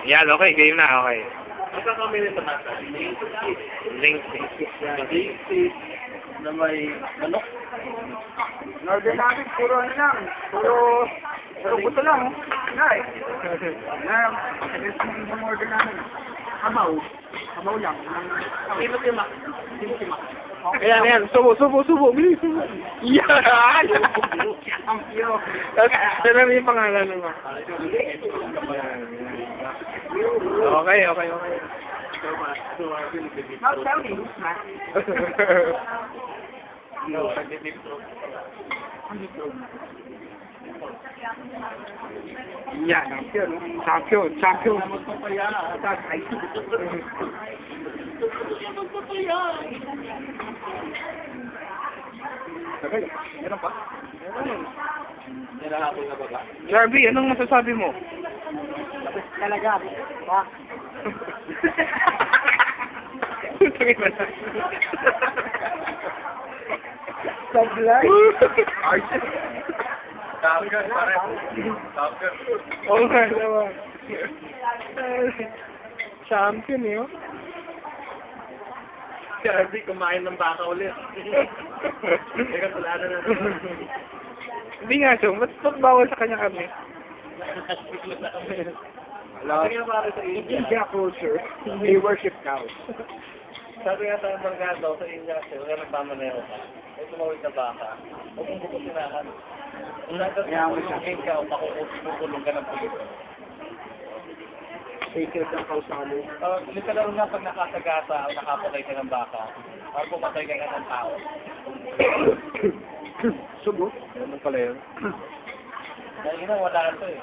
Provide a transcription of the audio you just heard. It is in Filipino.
Yan, okay. Game na, okay. Basta kami nito nasa. Link. Basic na may manok. Northern namin, puro ano lang. Puro buto lang. Nay. Yung order namin. Kabaw. Kabaw lang. Kimot yung mak. Kimot yung mak. Ayan, ayan. Subo. Bilis, subo. Yan! Ampyo. Ano na yung pangalan mo? Okay. Now tell me, who's Matt? No, nag-deep throat. Yan, champion. Magpapaya. Meron pa? Nilahapon na ba ka? Jarby, anong masasabi mo? Talaga. Ha? Sablay. Top Gun, pare. Top Gun. Oo nga naman. Champion yun. Si Arby, kumain ng baka ulit. Teka, tulada na. Hindi nga siya. Ba't bawal sa kanya kami? Sabi nga pare sa India. India culture, they worship cows. Sabi nga sa Bargado, sa India, kaya nagpamanero ka. May tumawid na baka. Huwag mong bukod sinahan. Kung nagkakulungin ka o makukulong ka ng pulis. Sacred ang kausalo. Literal nga pag nakasagasa o nakapatay ka ng baka, or pumatay ka ng tao. Sugo. Ano pala yun? Dahil nga, wala ito eh.